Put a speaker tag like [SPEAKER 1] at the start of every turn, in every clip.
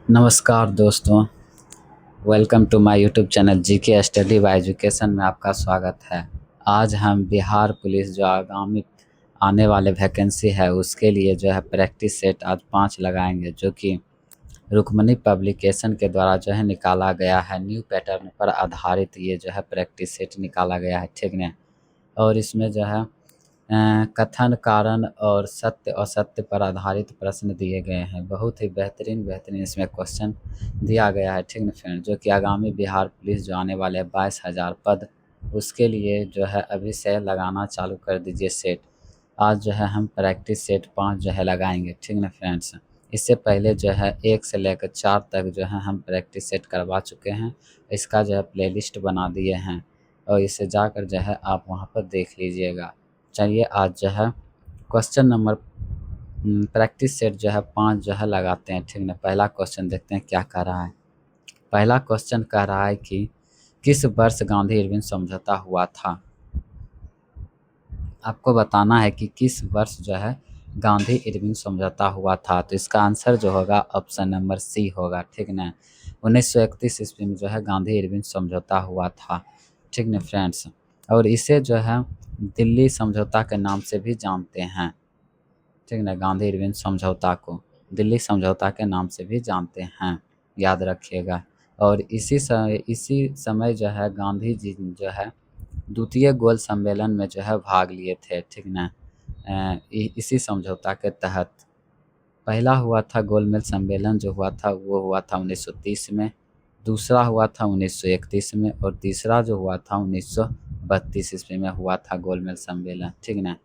[SPEAKER 1] नमस्कार दोस्तों। Welcome to my YouTube channel GK study by education में आपका स्वागत है। आज हम बिहार पुलिस जो आगामी आने वाले वैकेंसी है उसके लिए जो है प्रैक्टिस सेट आज 5 लगाएंगे, जो कि रुक्मणी पब्लिकेशन के द्वारा जो है निकाला गया है। न्यू पैटर्न पर आधारित ये जो है प्रैक्टिस सेट निकाला गया है, ठीक है। और इसमें जो है कथन, कारण और सत्य असत्य पर आधारित प्रश्न दिए गए हैं। बहुत ही बेहतरीन बेहतरीन इसमें क्वेश्चन दिया गया है, ठीक ना फ्रेंड। जो कि आगामी बिहार पुलिस जो आने वाले 22,000 पद, उसके लिए जो है अभी से लगाना चालू कर दीजिए सेट। आज जो है हम प्रैक्टिस सेट 5 जो है लगाएंगे, ठीक ना फ्रेंड्स। इससे पहले जो है 1 से लेकर 4 तक जो है हम प्रैक्टिस सेट करवा चुके हैं। इसका जो है प्लेलिस्ट बना दिए हैं और इसे जाकर जो है आप वहाँ पर देख लीजिएगा। चलिए आज जो है क्वेश्चन नंबर प्रैक्टिस सेट जो है 5 जो है लगाते हैं, ठीक ना। पहला क्वेश्चन देखते हैं क्या कह रहा है। पहला क्वेश्चन कह रहा है कि किस वर्ष गांधी इरविन समझौता हुआ था। आपको बताना है कि किस वर्ष जो है गांधी इरविन समझौता हुआ था। तो इसका आंसर जो होगा ऑप्शन नंबर सी होगा, ठीक ना। 1931 ईस्वी में जो है गांधी इरविन समझौता हुआ था, ठीक ना फ्रेंड्स। और इसे जो है दिल्ली समझौता के नाम से भी जानते हैं, ठीक ना। गांधी इरविन समझौता को दिल्ली समझौता के नाम से भी जानते हैं, याद रखिएगा। और इसी समय जो है गांधी जी जो है द्वितीय गोल सम्मेलन में जो है भाग लिए थे, ठीक ना। इसी समझौता के तहत पहला हुआ था गोलमेज सम्मेलन, जो हुआ था वो हुआ था 1930 में, दूसरा हुआ था 1931 में और तीसरा जो हुआ था 1932 ईस्वी में हुआ था गोलमेज सम्मेलन, ठीक ना।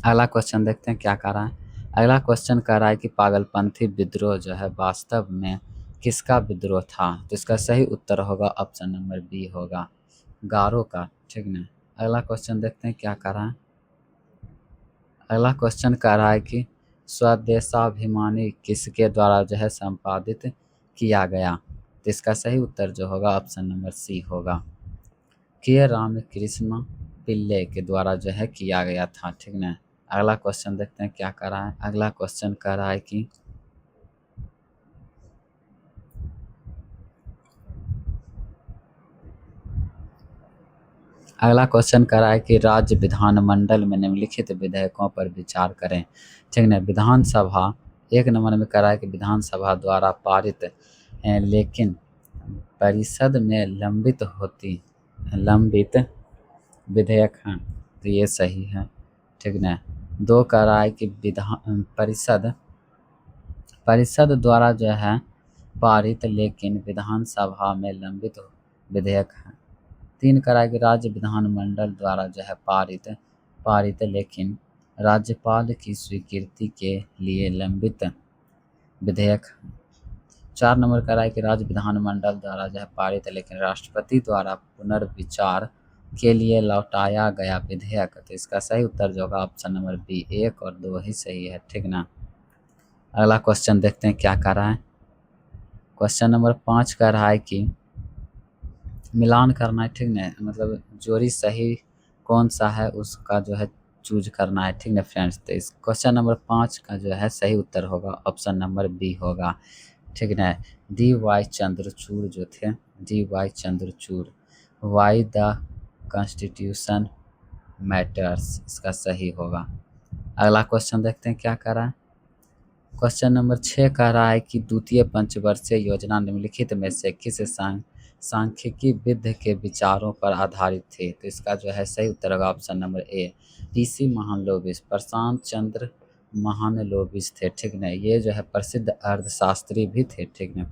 [SPEAKER 1] अगला क्वेश्चन देखते हैं क्या कह रहा है। अगला क्वेश्चन कह रहा है कि पागलपंथी विद्रोह जो है वास्तव में किसका विद्रोह था। तो इसका सही उत्तर होगा ऑप्शन नंबर बी होगा, गारो का, ठीक ना। अगला क्वेश्चन देखते हैं क्या कह रहा है। अगला क्वेश्चन कह रहा है कि स्वदेशाभिमानी किसके द्वारा जो है संपादित किया गया। तो इसका सही उत्तर जो होगा ऑप्शन नंबर सी होगा, के रामकृष्ण पिल्ले के द्वारा जो है किया गया था, ठीक ना। अगला क्वेश्चन देखते हैं क्या कह रहा है। अगला क्वेश्चन कह रहा है कि अगला क्वेश्चन कह रहा है कि राज्य विधानमंडल में निम्नलिखित विधेयकों पर विचार करें, ठीक ना। विधानसभा 1 नंबर में कह रहा है कि विधानसभा द्वारा पारित लेकिन परिषद में लंबित विधेयक हैं, तो ये सही है, ठीक ना। 2 कह रहा है कि विधान परिषद द्वारा जो है पारित लेकिन विधानसभा में लंबित विधेयक हैं। 3 कह रहा है कि राज्य विधानमंडल द्वारा जो है पारित लेकिन राज्यपाल की स्वीकृति के लिए लंबित विधेयक। 4 नंबर कह रहा है कि राज्य विधानमंडल द्वारा जो है पारित लेकिन राष्ट्रपति द्वारा पुनर्विचार के लिए लौटाया गया विधेयक। तो इसका सही उत्तर जो होगा ऑप्शन नंबर बी, 1 और 2 ही सही है, ठीक ना। अगला क्वेश्चन देखते हैं क्या कह रहा है। क्वेश्चन नंबर 5 कह रहा है कि मिलान करना है, ठीक ना। मतलब जोड़ी सही कौन सा है उसका जो है चूज करना है, ठीक ना फ्रेंड्स। तो इस क्वेश्चन नंबर 5 का जो है सही उत्तर होगा ऑप्शन नंबर बी होगा, ठीक ना। डी वाई चंद्रचूड़ जो थे, D Y Chandrachud, why the constitution matters, इसका सही होगा। अगला क्वेश्चन देखते हैं क्या कह रहा है। क्वेश्चन नंबर 6 कह रहा है कि द्वितीय पंचवर्षीय योजना निम्नलिखित में से किस सांख्यिकी विधि के विचारों पर आधारित थी। तो इसका जो है सही उत्तर होगा option number A, PC Mahalanobis, Prashanta Chandra Mahalanobis थे, ठीक ना। ये जो है प्रसिद्ध अर्थशास्त्री भी थे, ठीक ना।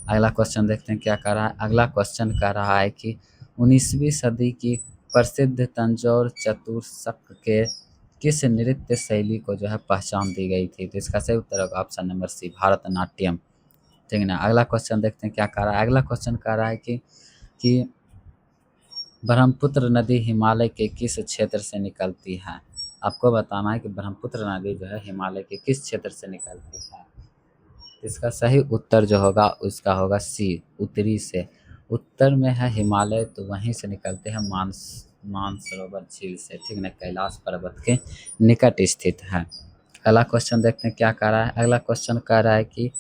[SPEAKER 1] अगला क्वेश्चन देखते हैं क्या कह रहा है। अगला क्वेश्चन कह रहा है कि 19वीं सदी की प्रसिद्ध तंजौर चतुष्क के किस नृत्य शैली को जो है पहचान दी गई थी। तो इसका सही उत्तर होगा ऑप्शन नंबर सी, भारतनाट्यम, ठीक है ना। अगला क्वेश्चन देखते हैं क्या कह रहा है। अगला क्वेश्चन कह रहा है कि ब्रह्मपुत्र नदी हिमालय के किस क्षेत्र से निकलती है। आपको बताना है कि ब्रह्मपुत्र नदी जो है हिमालय के किस क्षेत्र से निकलती है। इसका सही उत्तर जो होगा उसका होगा सी, उत्तरी से। उत्तर में है हिमालय, तो वहीं से निकलते हैं मानसरोवर झील से, ठीक ना, कैलाश पर्वत के निकट स्थित है। अगला क्वेश्चन देखते हैं क्या कह रहा है। अगला क्वेश्चन कह रहा है कि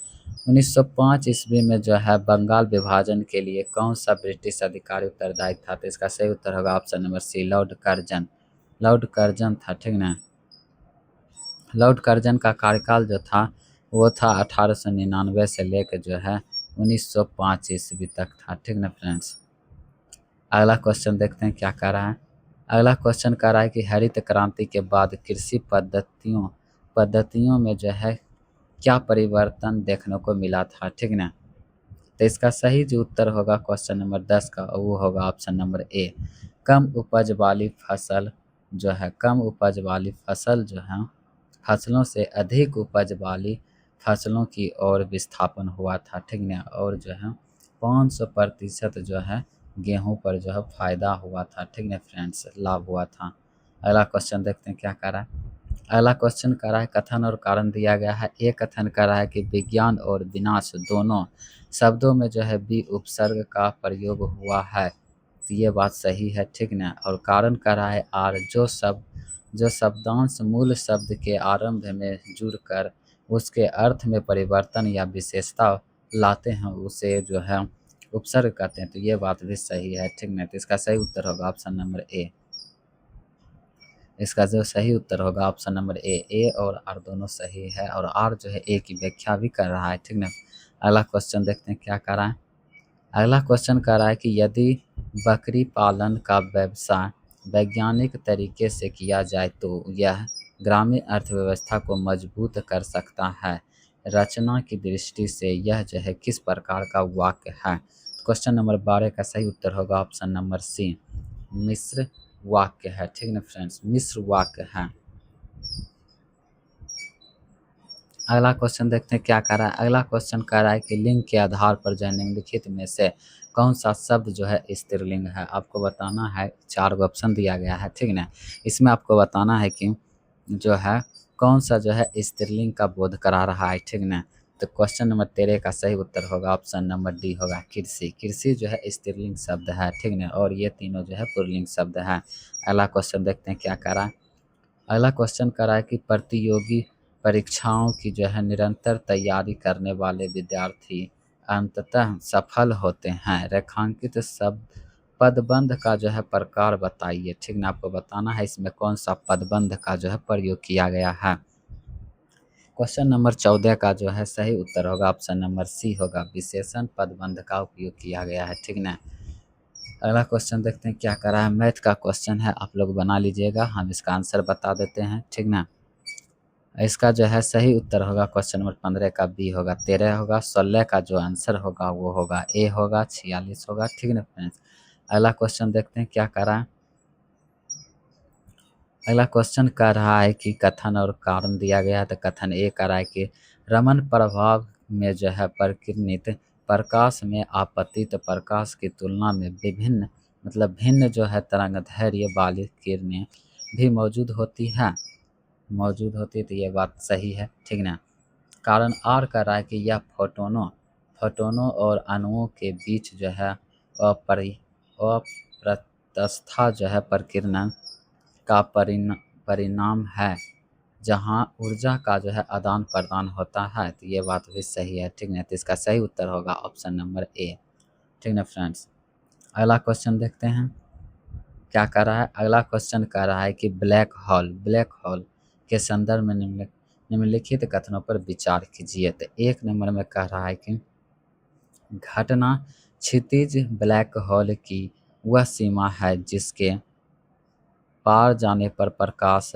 [SPEAKER 1] 1905 ईस्वी में जो है बंगाल विभाजन के लिए कौन सा ब्रिटिश अधिकारी उत्तरदायी था। तो इसका सही उत्तर होगा option number C, lord Curzon. Lord Curzon था, ठीक ना। लॉर्ड कर्जन का कार्यकाल जो था वो था 1899 से लेकर जो है 1905 ईस्वी तक था, ठीक ना फ्रेंड्स। अगला क्वेश्चन देखते हैं क्या कह रहा है। अगला क्वेश्चन कह रहा है कि हरित क्रांति के बाद कृषि पद्धतियों पद्धतियों में जो है क्या परिवर्तन देखने को मिला था, ठीक ना। तो इसका सही जो उत्तर होगा क्वेश्चन नंबर 10 का वो होगा ऑप्शन नंबर ए, कम उपज वाली फसल जो है, कम उपज वाली फसल जो है फसलों से अधिक उपज वाली फसलों की ओर विस्थापन हुआ था, ठीक ना। और जो है 500% जो है गेहूं पर जो है फायदा हुआ था, ठीक ना फ्रेंड्स, लाभ हुआ था। अगला क्वेश्चन देखते हैं क्या कह रहा है। अगला क्वेश्चन कह रहा है कथन और कारण दिया गया है। एक कथन कह रहा है कि विज्ञान और विनाश दोनों शब्दों में जो है बी उपसर्ग का प्रयोग हुआ है। तो ये बात सही है, ठीक ना। और कारण कह रहा है आर, जो शब्दांश मूल शब्द के आरंभ में जुड़कर उसके अर्थ में परिवर्तन या विशेषता लाते हैं उसे जो है उपसर्ग कहते हैं। तो ये बात भी सही है, ठीक ना। तो इसका सही उत्तर होगा ऑप्शन नंबर ए। इसका जो सही उत्तर होगा ऑप्शन नंबर ए और आर दोनों सही है, और आर जो है ए की व्याख्या भी कर रहा है, ठीक ना। अगला क्वेश्चन देखते हैं क्या कर रहा है। अगला क्वेश्चन कह रहा है कि यदि बकरी पालन का व्यवसाय वैज्ञानिक तरीके से किया जाए तो यह ग्रामीण अर्थव्यवस्था को मजबूत कर सकता है। रचना की दृष्टि से यह जो है किस प्रकार का वाक्य है। क्वेश्चन नंबर 12 का सही उत्तर होगा ऑप्शन नंबर सी, मिश्र वाक्य है, ठीक ना फ्रेंड्स, मिश्र वाक्य है। अगला क्वेश्चन देखते हैं क्या कह रहा है। अगला क्वेश्चन कह रहा है कि लिंग के आधार पर जो है निम्नलिखित में से कौन सा शब्द जो है स्त्रीलिंग है। आपको बताना है, 4 ऑप्शन दिया गया है, ठीक ना। इसमें आपको बताना है कि जो है कौन सा जो है स्त्रीलिंग का बोध करा रहा है, ठीक ना। तो क्वेश्चन नंबर 13 का सही उत्तर होगा ऑप्शन नंबर डी होगा कृषि। कृषि जो है स्त्रीलिंग शब्द है, ठीक ना, और ये तीनों जो है पुल्लिंग शब्द है। अगला क्वेश्चन देखते हैं क्या कह रहा है। अगला क्वेश्चन कर रहा है कि प्रतियोगी परीक्षाओं की जो है निरंतर तैयारी करने वाले विद्यार्थी अंततः सफल होते हैं। रेखांकित शब्द पदबंध का जो है प्रकार बताइए, ठीक ना। आपको बताना है इसमें कौन सा पदबंध का जो है प्रयोग किया गया है। क्वेश्चन नंबर 14 का जो है सही उत्तर होगा ऑप्शन नंबर सी होगा, विशेषण पदबंध का उपयोग किया गया है, ठीक ना। अगला क्वेश्चन देखते हैं क्या कर रहा है। मैथ का क्वेश्चन है, आप लोग बना लीजिएगा, हम इसका आंसर बता देते हैं, ठीक ना। इसका जो है सही उत्तर होगा क्वेश्चन नंबर 15 का बी होगा, 13 होगा, 16 का जो आंसर होगा वो होगा ए होगा, 46 होगा, ठीक ना फ्रेंड्स। अगला क्वेश्चन देखते हैं क्या कर रहा है। अगला क्वेश्चन कर रहा है कि कथन और कारण दिया गया है। तो कथन ए कर रहा है कि रमन प्रभाव में जो है प्रकीर्णित प्रकाश में आपतित प्रकाश की तुलना में विभिन्न मतलब भिन्न जो है तरंगदैर्घ्य वाली किरणें भी मौजूद होती है। तो ये बात सही है, ठीक ना। कारण आर कर रहा है कि यह फोटोनों और अणुओं के बीच जो है अप्रतस्था जो है प्रकीर्णन का परिणाम है, जहाँ ऊर्जा का जो है आदान प्रदान होता है। तो ये बात भी सही है, ठीक ना। तो इसका सही उत्तर होगा ऑप्शन नंबर ए, ठीक ना फ्रेंड्स। अगला क्वेश्चन देखते हैं क्या कर रहा है। अगला क्वेश्चन कह रहा है कि ब्लैक होल के संदर्भ में निम्नलिखित कथनों पर विचार कीजिए। तो 1 नंबर में कह रहा है कि घटना क्षितिज ब्लैक होल की वह सीमा है जिसके पार जाने पर प्रकाश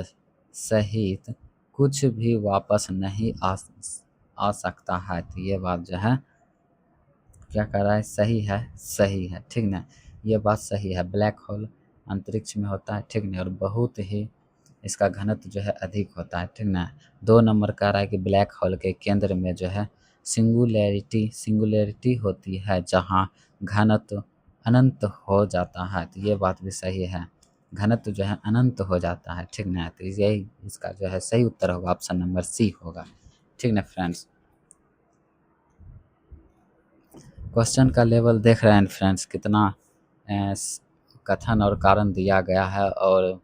[SPEAKER 1] सहित कुछ भी वापस नहीं आ सकता है। तो ये बात जो है क्या कर रहा है, सही है, ठीक ना। ये बात सही है, ब्लैक होल अंतरिक्ष में होता है, ठीक ना, और बहुत ही इसका घनत्व जो है अधिक होता है, ठीक ना। 2 नंबर कह रहा है कि ब्लैक होल के केंद्र में जो है सिंगुलैरिटी होती है जहाँ घनत्व अनंत हो जाता है। तो ये बात भी सही है, घनत्व जो है अनंत हो जाता है, ठीक ना। तो यही इसका जो है सही उत्तर होगा ऑप्शन नंबर सी होगा, ठीक ना फ्रेंड्स। क्वेश्चन का लेवल देख रहे हैं फ्रेंड्स कितना कथन और कारण दिया गया है और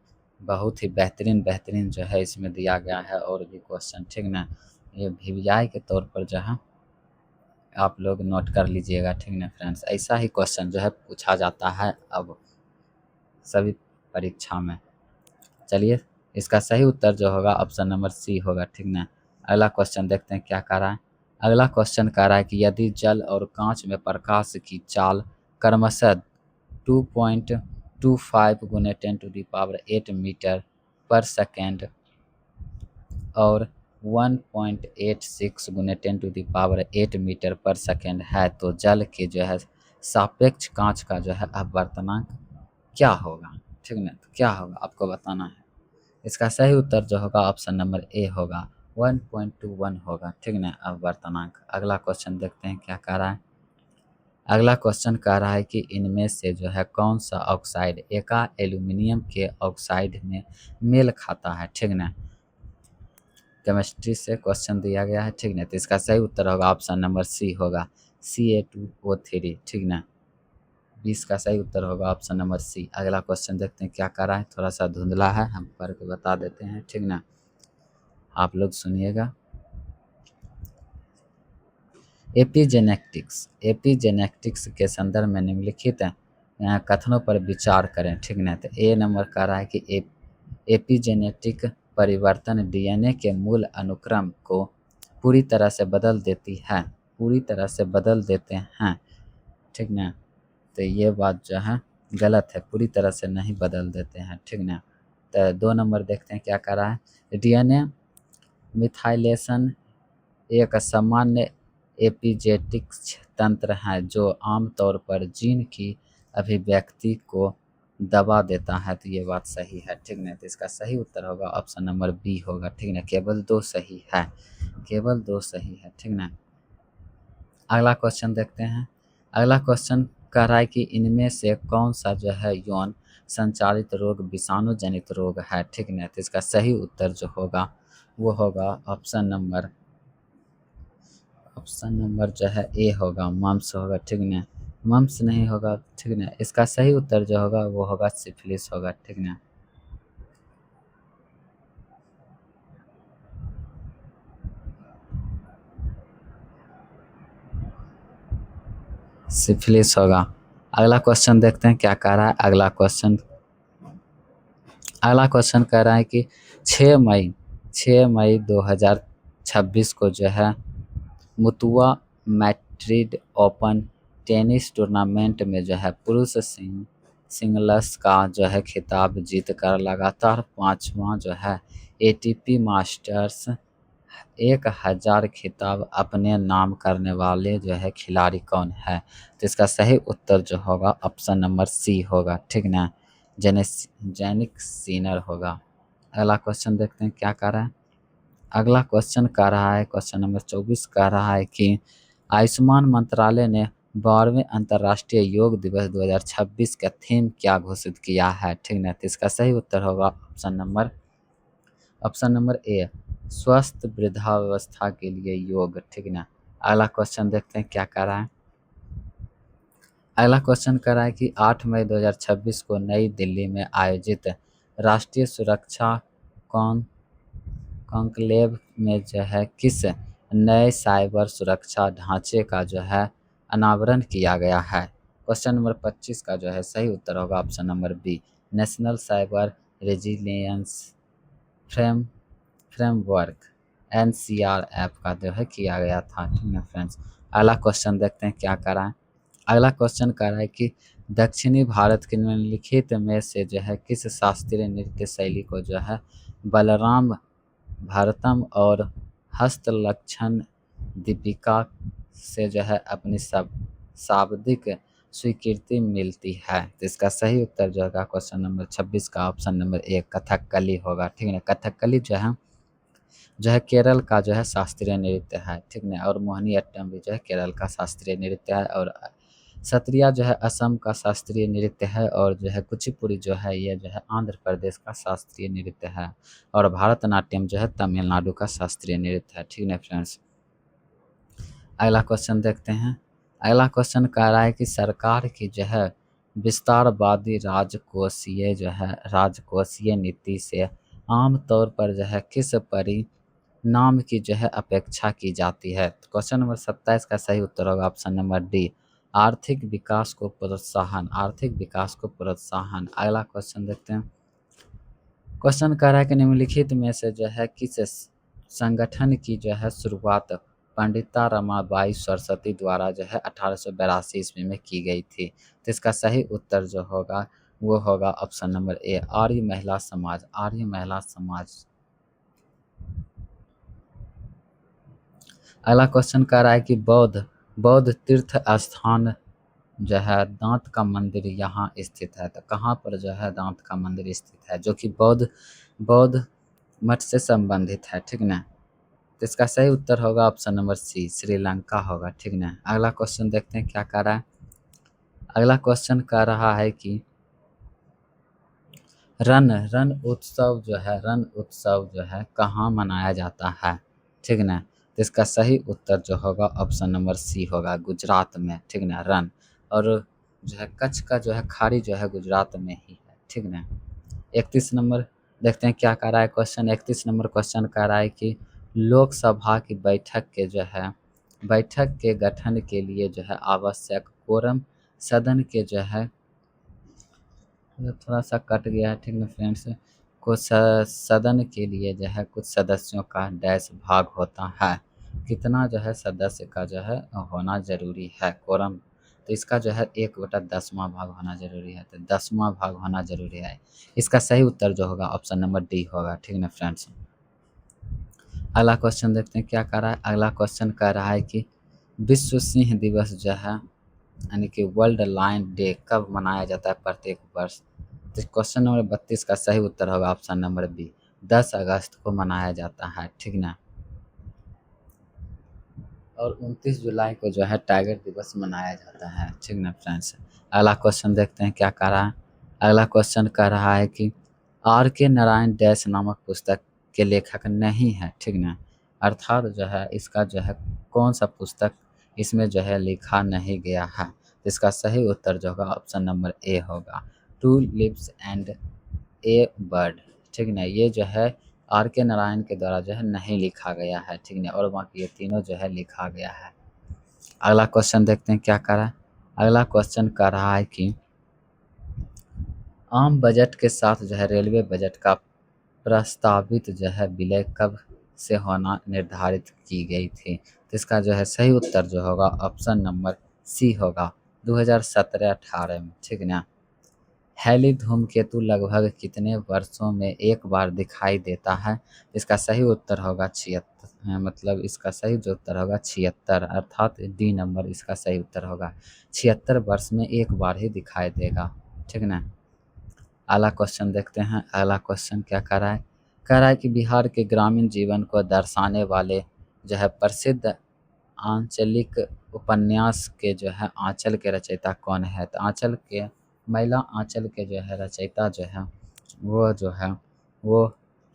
[SPEAKER 1] बहुत ही बेहतरीन बेहतरीन जो है इसमें दिया गया है और भी क्वेश्चन, ठीक ना। ये वीवीआई के तौर पर जो है आप लोग नोट कर लीजिएगा, ठीक ना फ्रेंड्स। ऐसा ही क्वेश्चन जो है पूछा जाता है अब सभी परीक्षा में। चलिए, इसका सही उत्तर जो होगा ऑप्शन नंबर सी होगा, ठीक ना। अगला क्वेश्चन देखते हैं क्या कह रहा है। अगला क्वेश्चन कह रहा है कि यदि जल और कांच में प्रकाश की चाल क्रमशः 2.25 गुने 10⁸ मीटर पर सेकेंड और 1.86 गुने 10⁸ मीटर पर सेकेंड है, तो जल के जो है सापेक्ष कांच का जो है अपवर्तनांक क्या होगा, ठीक ना। तो क्या होगा आपको बताना है। इसका सही उत्तर जो होगा ऑप्शन नंबर ए होगा, 1.21 होगा, ठीक ना अपवर्तनांक। अगला क्वेश्चन देखते हैं क्या कह रहा है। अगला क्वेश्चन कह रहा है कि इनमें से जो है कौन सा ऑक्साइड एका एल्यूमिनियम के ऑक्साइड में मेल खाता है, ठीक ना। केमिस्ट्री से क्वेश्चन दिया गया है, ठीक ना। तो इसका सही उत्तर होगा ऑप्शन नंबर सी होगा, CA2O3, ठीक ना। 20 का सही उत्तर होगा ऑप्शन नंबर सी। अगला क्वेश्चन देखते हैं क्या कर रहा है, थोड़ा सा धुंधला है, हम पढ़ के बता देते हैं, ठीक ना। आप लोग सुनिएगा। एपिजेनेटिक्स के संदर्भ में निम्नलिखित कथनों पर विचार करें, ठीक ना। तो ए नंबर कह रहा है कि एपिजेनेटिक परिवर्तन डीएनए के मूल अनुक्रम को पूरी तरह से बदल देती है, पूरी तरह से बदल देते हैं, ठीक ना। तो ये बात जो है गलत है, पूरी तरह से नहीं बदल देते हैं, ठीक ना। तो 2 नंबर देखते हैं क्या कह रहा है। डीएनए मिथाइलेशन एक सामान्य एपिजेनेटिक्स तंत्र है जो आमतौर पर जीन की अभिव्यक्ति को दबा देता है, तो ये बात सही है, ठीक ना। तो इसका सही उत्तर होगा ऑप्शन नंबर बी होगा, ठीक ना। केवल 2 सही है, केवल 2 सही है, ठीक ना। अगला क्वेश्चन देखते हैं। अगला क्वेश्चन कह रहा है कि इनमें से कौन सा जो है यौन संचालित रोग विषाणु जनित रोग है, ठीक ना। तो इसका सही उत्तर जो होगा वो होगा ऑप्शन नंबर जो है ए होगा, मम्स होगा, ठीक ना। मम्स नहीं होगा, ठीक ना। इसका सही उत्तर जो होगा वो होगा सिफिलिस होगा, ठीक ना। सिफिलिस होगा। अगला क्वेश्चन देखते हैं क्या कह रहा है। अगला क्वेश्चन कह रहा है कि 6 मई 2026 को जो है मुतुआ मैड्रिड ओपन टेनिस टूर्नामेंट में जो है पुरुष सिंगल्स का जो है खिताब जीतकर लगातार 5वां जो है एटीपी मास्टर्स 1000 खिताब अपने नाम करने वाले जो है खिलाड़ी कौन है। तो इसका सही उत्तर जो होगा ऑप्शन नंबर सी होगा, ठीक ना। जेनिक सीनर होगा। अगला क्वेश्चन देखते हैं क्या कह रहा है। अगला क्वेश्चन कह रहा है, क्वेश्चन नंबर 24 कह रहा है कि आयुष्मान मंत्रालय ने 12वें अंतर्राष्ट्रीय योग दिवस 2026 का थीम क्या घोषित किया है, ठीक ना। तो इसका सही उत्तर होगा ऑप्शन नंबर ए, स्वस्थ वृद्धावस्था के लिए योग, ठीक ना। अगला क्वेश्चन देखते हैं क्या कह रहा है। अगला क्वेश्चन कह रहा है कि 8 मई 2026 को नई दिल्ली में आयोजित राष्ट्रीय सुरक्षा कौन कॉन्क्लेव में जो है किस नए साइबर सुरक्षा ढांचे का जो है अनावरण किया गया है। क्वेश्चन नंबर 25 का जो है सही उत्तर होगा option number B, national cyber resilience framework NCRF का जो है किया गया था, ठीक है फ्रेंड्स। अगला क्वेश्चन देखते हैं क्या कर रहा है। अगला क्वेश्चन कर रहा है कि दक्षिणी भारत के निम्नलिखित में से जो है किस शास्त्रीय नृत्य शैली को जो है बलराम भरतम और हस्तलक्षण दीपिका से जो है अपनी शाब्दिक स्वीकृति मिलती है। तो इसका सही उत्तर जो होगा क्वेश्चन नंबर 26 का ऑप्शन नंबर ए, कथकली होगा, ठीक है। कथकली जो है केरल का जो है शास्त्रीय नृत्य है, ठीक है। और मोहिनी अट्टम भी जो है केरल का शास्त्रीय नृत्य है, और सत्रिया जो है असम का शास्त्रीय नृत्य है, और जो है कुचिपुड़ी जो है ये जो है आंध्र प्रदेश का शास्त्रीय नृत्य है, और भारतनाट्यम जो है तमिलनाडु का शास्त्रीय नृत्य है, ठीक है फ्रेंड्स। अगला क्वेश्चन देखते हैं। अगला क्वेश्चन कह रहा है कि सरकार की जो है विस्तारवादी राजकोषीय राजकोषीय नीति से आमतौर पर किस परिणाम की अपेक्षा की जाती है। क्वेश्चन नंबर 27 का सही उत्तर होगा ऑप्शन नंबर डी, आर्थिक विकास को प्रोत्साहन। आर्थिक विकास को प्रोत्साहन। अगला क्वेश्चन देखते हैं। क्वेश्चन कह रहा है कि निम्नलिखित में से किस संगठन की शुरुआत पंडिता रमाबाई सरस्वती द्वारा 1882 ईस्वी में की गई थी। तो इसका सही उत्तर जो होगा वो होगा ऑप्शन नंबर ए, आर्य महिला समाज। आर्य महिला समाज। अगला क्वेश्चन कह रहा है कि बौद्ध तीर्थ स्थान दांत का मंदिर यहाँ स्थित है। तो कहाँ पर दांत का मंदिर स्थित है, जो कि बौद्ध मठ से संबंधित है, ठीक ना। तो इसका सही उत्तर होगा ऑप्शन नंबर सी, श्रीलंका होगा, ठीक ना। अगला क्वेश्चन देखते हैं क्या कह रहा है। अगला क्वेश्चन कह रहा है कि रण उत्सव कहाँ मनाया जाता है, ठीक ना। तो इसका सही उत्तर जो होगा ऑप्शन नंबर सी होगा, गुजरात में, ठीक ना। रण और कच्छ का खाड़ी गुजरात में ही है, ठीक ना। 31 नंबर देखते हैं क्या कह रहा है क्वेश्चन। 31 नंबर क्वेश्चन कह रहा है कि लोकसभा की बैठक के गठन के लिए आवश्यक कोरम सदन के थोड़ा सा कट गया है, ठीक है फ्रेंड्स। कुछ सदन के लिए कुछ सदस्यों का डैश भाग होता है। कितना सदस्य का होना जरूरी है कोरम। तो इसका 1/10वां भाग होना जरूरी है। तो 10वां भाग होना जरूरी है। इसका सही उत्तर जो होगा ऑप्शन नंबर डी होगा, ठीक है फ्रेंड्स। अगला क्वेश्चन देखते हैं क्या कह रहा है। अगला क्वेश्चन कह रहा है कि विश्व सिंह दिवस यानी कि वर्ल्ड लायन डे कब मनाया जाता है प्रत्येक वर्ष। तो क्वेश्चन नंबर 32 का सही उत्तर होगा ऑप्शन नंबर बी, 10 अगस्त को मनाया जाता है, ठीक ना। और 29 जुलाई को टाइगर दिवस मनाया जाता है, ठीक ना फ्रेंड्स। अगला क्वेश्चन देखते हैं क्या कह रहा है। अगला क्वेश्चन कह रहा है कि आर के नारायण डैश नामक पुस्तक के लेखक नहीं है, ठीक ना। अर्थात इसका कौन सा पुस्तक इसमें लिखा नहीं गया है। इसका सही उत्तर जो होगा ऑप्शन नंबर ए होगा, two lives and a bird, ठीक ना। ये आर के नारायण के द्वारा नहीं लिखा गया है, ठीक ना। और बाकी ये तीनों लिखा गया है। अगला क्वेश्चन देखते हैं क्या कर रहा है। अगला क्वेश्चन कर रहा है कि आम बजट के साथ रेलवे बजट का प्रस्तावित विलय कब से होना निर्धारित की गई थी। तो इसका सही उत्तर जो होगा ऑप्शन नंबर सी होगा, 2017-18 में, ठीक ना। हैली धूमकेतु लगभग कितने वर्षों में एक बार दिखाई देता है। इसका सही उत्तर होगा 76, मतलब इसका सही जो उत्तर होगा 76, अर्थात डी नंबर इसका सही उत्तर होगा। 76 वर्ष में एक बार ही दिखाई देगा, ठीक ना। अगला क्वेश्चन देखते हैं। अगला क्वेश्चन क्या कर रहा है। कह रहा है कि बिहार के ग्रामीण जीवन को दर्शाने वाले प्रसिद्ध आंचलिक उपन्यास के आंचल के रचयिता कौन है। तो महिला आंचल के रचयिता वो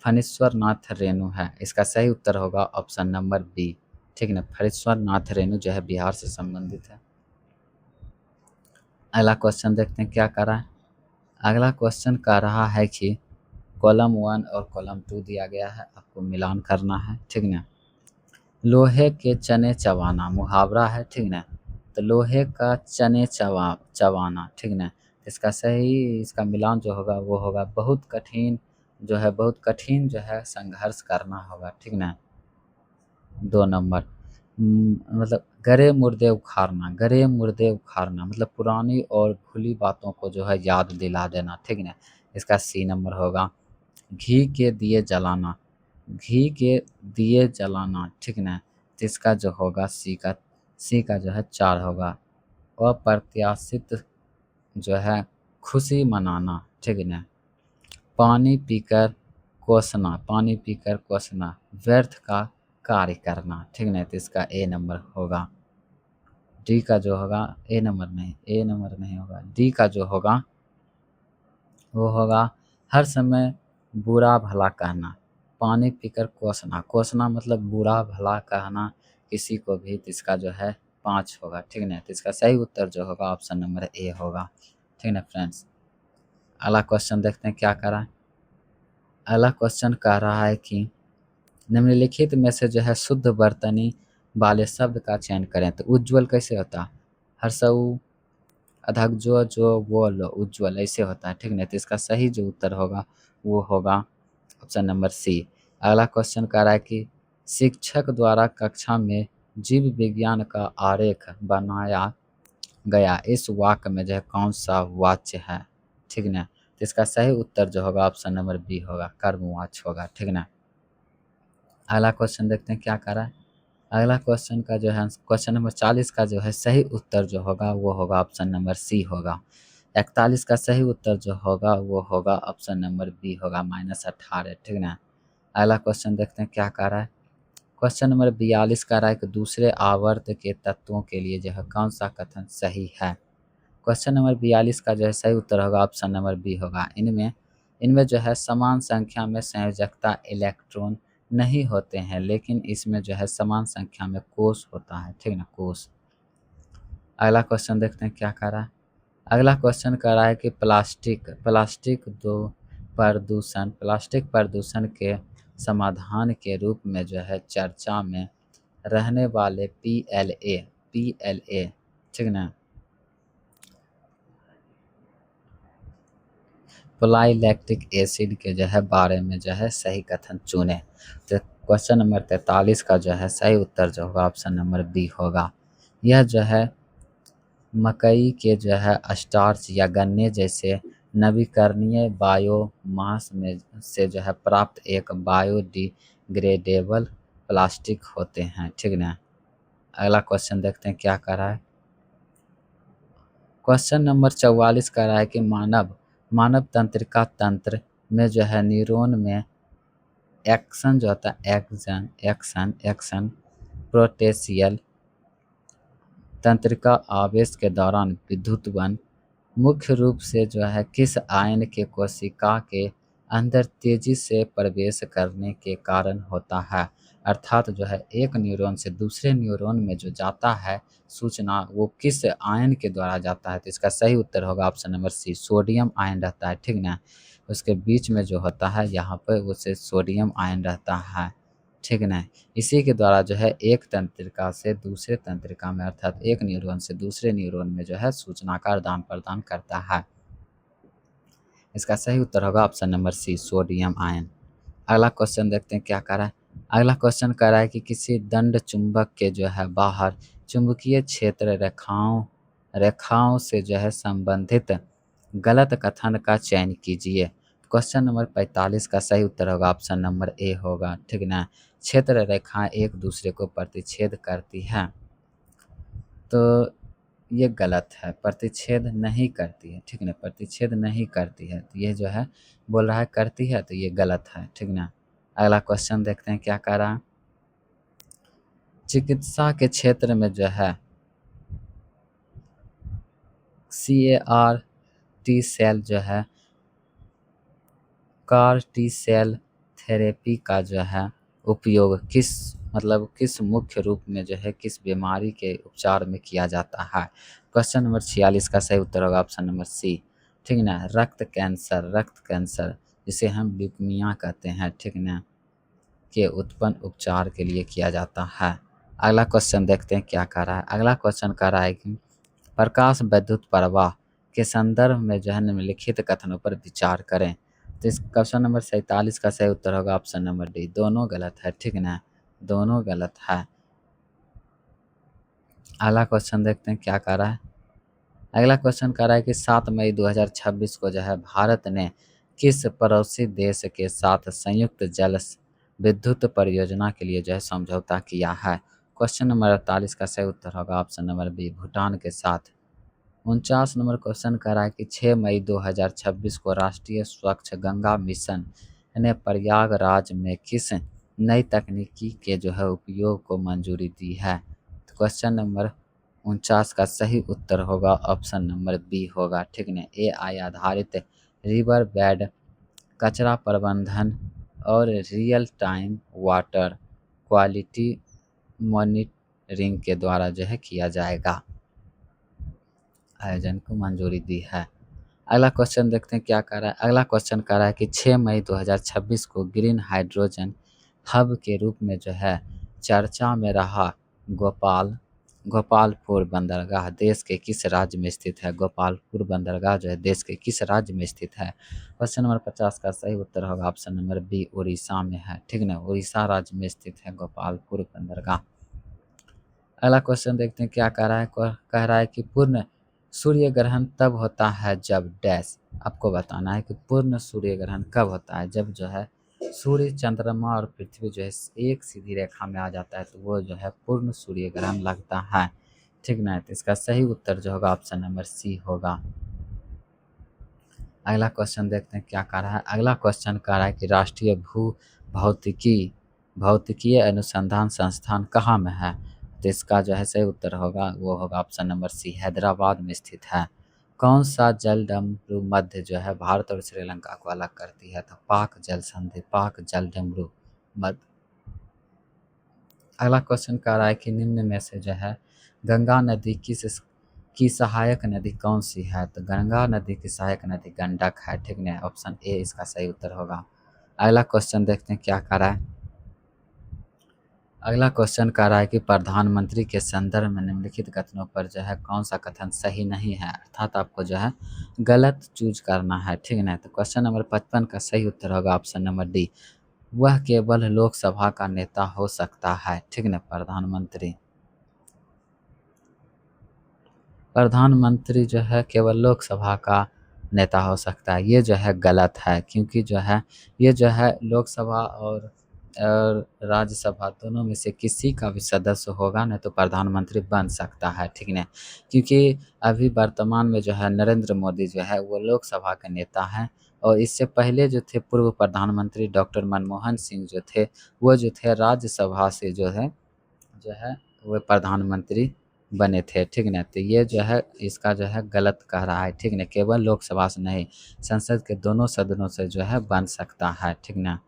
[SPEAKER 1] फणीश्वर नाथ रेणु है। इसका सही उत्तर होगा ऑप्शन नंबर बी, ठीक ना। फणीश्वर नाथ रेणु बिहार से संबंधित है। अगला क्वेश्चन देखते हैं क्या कर रहा है। अगला क्वेश्चन कह रहा है कि कॉलम 1 और कॉलम 2 दिया गया है, आपको मिलान करना है, ठीक ना। लोहे के चने चबाना मुहावरा है, ठीक ना। तो लोहे का चने चबाना, ठीक ना। इसका मिलान जो होगा वो होगा बहुत कठिन संघर्ष करना होगा, ठीक ना। 2 नंबर मतलब गरे मुर्दे उखाड़ना मतलब पुरानी और भूली बातों को याद दिला देना, ठीक ना। इसका सी नंबर होगा। घी के दिए जलाना, ठीक ना। तो इसका जो होगा सी का 4 होगा। अप्रत्याशित खुशी मनाना, ठीक ना। पानी पीकर कोसना व्यर्थ का कार्य करना, ठीक ना। तो इसका ए नंबर होगा। डी का जो होगा ए नंबर नहीं होगा। डी का जो होगा वो होगा हर समय बुरा भला कहना। पानी पीकर कोसना मतलब बुरा भला कहना किसी को भी। तो इसका 5 होगा, ठीक ना। तो इसका सही उत्तर जो होगा ऑप्शन नंबर ए होगा, ठीक है फ्रेंड्स। अगला क्वेश्चन देखते हैं क्या कह रहा है। अगला क्वेश्चन कह रहा है कि निम्नलिखित में से जो है शुद्ध वर्तनी वाले शब्द का चयन करें। तो उज्ज्वल कैसे होता है? हर्षऊ, अधज्जो, जो, वो, लो, उज्ज्वल ऐसे होता है, ठीक है। तो इसका सही जो उत्तर होगा वो होगा ऑप्शन नंबर सी। अगला क्वेश्चन कह रहा है कि शिक्षक द्वारा कक्षा में जीव विज्ञान का आरेख बनाया गया इस वाक्य में जो है कौन सा वाच्य है, ठीक ना। तो इसका सही उत्तर जो होगा ऑप्शन नंबर बी होगा, कर्मवाच्य होगा, ठीक ना। अगला क्वेश्चन देखते हैं क्या कर रहा है। अगला क्वेश्चन का जो है क्वेश्चन नंबर 40 का जो है सही उत्तर जो होगा वो होगा ऑप्शन नंबर सी होगा। 41 का सही उत्तर जो होगा वो होगा ऑप्शन नंबर बी होगा, -18, ठीक ना। अगला क्वेश्चन देखते हैं क्या कह रहा है। क्वेश्चन नंबर 42 कह रहा है कि दूसरे आवर्त के तत्वों के लिए जो है कौन सा कथन सही है। क्वेश्चन नंबर 42 का जो है सही उत्तर होगा ऑप्शन नंबर बी होगा। इनमें इनमें जो है समान संख्या में संयोजकता इलेक्ट्रॉन नहीं होते हैं, लेकिन इसमें जो है समान संख्या में कोष होता है, ठीक ना, कोष। अगला क्वेश्चन देखते हैं क्या कह रहा है। अगला क्वेश्चन कह रहा है कि प्लास्टिक प्रदूषण के समाधान के रूप में जो है चर्चा में रहने वाले पीएलए, ठीक ना, पोलाइलैक्टिक एसिड के जो है बारे में जो है सही कथन चुने। तो क्वेश्चन नंबर 43 का जो है सही उत्तर जो होगा ऑप्शन नंबर बी होगा। यह जो है मकई के जो है स्टार्च या गन्ने जैसे नवीकरणीय बायोमास में से जो है प्राप्त एक बायोडिग्रेडेबल प्लास्टिक होते हैं, ठीक ना। अगला क्वेश्चन देखते हैं क्या कर रहा है। क्वेश्चन नंबर 44 कह रहा है कि मानव तंत्रिका तंत्र में जो है न्यूरॉन में एक्सन जो होता है एक्सन पोटेंशियल तंत्रिका आवेश के दौरान विद्युतवन मुख्य रूप से जो है किस आयन के कोशिका के अंदर तेजी से प्रवेश करने के कारण होता है। अर्थात जो है एक न्यूरॉन से दूसरे न्यूरॉन में जो जाता है सूचना वो किस आयन के द्वारा जाता है। तो इसका सही उत्तर होगा option number C, sodium ion रहता है, ठीक ना। उसके बीच में जो होता है यहाँ पर उसे सोडियम आयन रहता है, ठीक ना। इसी के द्वारा जो है एक तंत्रिका से दूसरे तंत्रिका में अर्थात एक न्यूरॉन से दूसरे न्यूरॉन में जो है सूचना का आदान प्रदान करता है। इसका सही उत्तर होगा option number C, sodium ion. अगला क्वेश्चन देखते हैं क्या कह रहा है। अगला क्वेश्चन कह रहा है कि किसी दंड चुंबक के जो है बाहर चुंबकीय क्षेत्र रेखाओं से जो है संबंधित गलत कथन का चयन कीजिए। क्वेश्चन नंबर 45 का सही उत्तर होगा ऑप्शन नंबर ए होगा, ठीक ना। क्षेत्र रेखाएं एक दूसरे को प्रतिच्छेद करती हैं, तो ये गलत है, प्रतिच्छेद नहीं करती है, ठीक ना, प्रतिच्छेद नहीं करती है। तो ये जो है बोल रहा है करती है, तो ये गलत है, ठीक ना। अगला क्वेश्चन देखते हैं क्या कह रहा है। चिकित्सा के क्षेत्र में जो है CAR टी सेल जो है कार टी सेल थेरेपी का जो है उपयोग किस मुख्य रूप में जो है किस बीमारी के उपचार में किया जाता है। क्वेश्चन नंबर 46 का सही उत्तर होगा ऑप्शन नंबर सी, ठीक ना, रक्त कैंसर जिसे हम ल्यूकीमिया कहते हैं, ठीक ना, के उत्पन्न उपचार के लिए किया जाता है। अगला क्वेश्चन देखते हैं क्या कह रहा है। अगला क्वेश्चन कह रहा है कि प्रकाश विद्युत प्रवाह के संदर्भ में जो है निम्नलिखित कथनों पर विचार करें। तो इस क्वेश्चन नंबर 47 का सही उत्तर होगा ऑप्शन नंबर डी, दोनों गलत है, ठीक ना, दोनों गलत है। अगला क्वेश्चन देखते हैं क्या कह रहा है। अगला क्वेश्चन कह रहा है कि 7 मई 2026 को जो है भारत ने किस पड़ोसी देश के साथ संयुक्त जल विद्युत परियोजना के लिए जो है समझौता किया है। क्वेश्चन नंबर 48 का सही उत्तर होगा ऑप्शन नंबर बी, भूटान के साथ। 49 नंबर क्वेश्चन कह रहा है कि 6 मई 2026 को राष्ट्रीय स्वच्छ गंगा मिशन ने प्रयागराज में किस नई तकनीकी के जो है उपयोग को मंजूरी दी है। तो क्वेश्चन नंबर 49 का सही उत्तर होगा ऑप्शन नंबर बी होगा, ठीक है। AI आधारित रिवर बेड कचरा प्रबंधन और real time water quality monitoring के द्वारा जो है किया जाएगा, आयोजन को मंजूरी दी है। अगला क्वेश्चन देखते हैं क्या कह रहा है। अगला क्वेश्चन कह रहा है कि 6 मई 2026 को ग्रीन हाइड्रोजन हब के रूप में जो है चर्चा में रहा गोपालपुर बंदरगाह देश के किस राज्य में स्थित है। गोपालपुर बंदरगाह जो है देश के किस राज्य में स्थित है। क्वेश्चन नंबर 50 का सही उत्तर होगा ऑप्शन नंबर बी, उड़ीसा में है। ठीक ना, उड़ीसा राज्य में स्थित है गोपालपुर बंदरगाह। अगला क्वेश्चन देखते हैं क्या कह रहा है। कह रहा है कि पूर्ण सूर्य ग्रहण तब होता है जब डैश। आपको बताना है कि पूर्ण सूर्य ग्रहण कब होता है, जब जो है सूर्य, चंद्रमा और पृथ्वी जो है एक सीधी रेखा में आ जाता है, तो वो जो है पूर्ण सूर्य ग्रहण लगता है। ठीक ना, तो इसका सही उत्तर जो होगा ऑप्शन नंबर सी होगा। अगला क्वेश्चन देखते हैं क्या कह रहा है। अगला क्वेश्चन कह रहा है कि राष्ट्रीय भू भौतिकी भौतिकीय अनुसंधान संस्थान कहाँ में है। तो इसका जो है सही उत्तर होगा वो होगा ऑप्शन नंबर सी, हैदराबाद में स्थित है। कौन सा जलडमरू मध्य जो है भारत और श्रीलंका को अलग करती है। तो पाक जल संधि, पाक जलडमरू मध्य। अगला क्वेश्चन कह रहा है कि निम्न में से जो है गंगा नदी की सहायक नदी कौन सी है। तो गंगा नदी की सहायक नदी गंडक है। ठीक है, ऑप्शन ए इसका सही उत्तर होगा। अगला क्वेश्चन देखते हैं क्या कह रहा है। अगला क्वेश्चन कह रहा है कि प्रधानमंत्री के संदर्भ में निम्नलिखित कथनों पर जो है कौन सा कथन सही नहीं है, अर्थात आपको जो है गलत चूज करना है। ठीक है ना, तो क्वेश्चन नंबर 55 का सही उत्तर होगा ऑप्शन नंबर डी, वह केवल लोकसभा का नेता हो सकता है। ठीक है ना, प्रधानमंत्री जो है केवल लोकसभा का नेता हो सकता है। ये जो है गलत है, क्योंकि जो है ये जो है लोकसभा और राज्यसभा दोनों में से किसी का भी सदस्य होगा ना तो प्रधानमंत्री बन सकता है। ठीक है, क्योंकि अभी वर्तमान में जो है नरेंद्र मोदी जो है वो लोकसभा के नेता हैं, और इससे पहले जो थे पूर्व प्रधानमंत्री डॉक्टर मनमोहन सिंह जो थे वो जो थे राज्यसभा से जो है वो प्रधानमंत्री बने थे। ठीक है, तो ये जो है इसका जो है गलत कह रहा है। ठीक है, केवल लोकसभा से नहीं, संसद के दोनों सदनों से जो है बन सकता है। ठीक ना,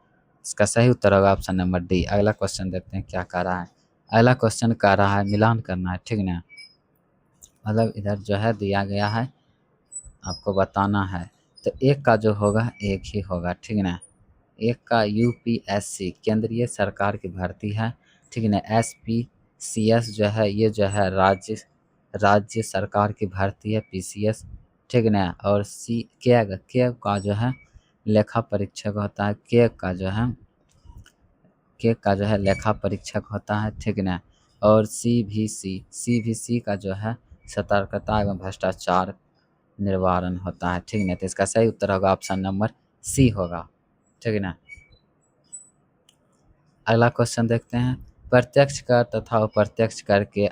[SPEAKER 1] इसका सही उत्तर होगा ऑप्शन नंबर डी। अगला क्वेश्चन देखते हैं क्या कह रहा है। अगला क्वेश्चन कह रहा है मिलान करना है। ठीक ना, मतलब इधर जो है दिया गया है आपको बताना है, तो एक का जो होगा एक ही होगा। ठीक ना, एक का यूपीएससी केंद्रीय सरकार की भर्ती है। ठीक है ना, एसपीसीएस जो है ये जो है राज्य सरकार की भर्ती है, पीसीएस। ठीक है ना, और केग का जो है लेखा परीक्षक होता है। केग का जो है लेखा परीक्षक होता है। ठीक है ना, और सीवीसी का जो है सतर्कता एवं भ्रष्टाचार निवारण होता है। ठीक है ना, तो इसका सही उत्तर होगा ऑप्शन नंबर सी होगा। ठीक है ना, अगला क्वेश्चन देखते हैं। प्रत्यक्ष कर तथा अप्रत्यक्ष कर के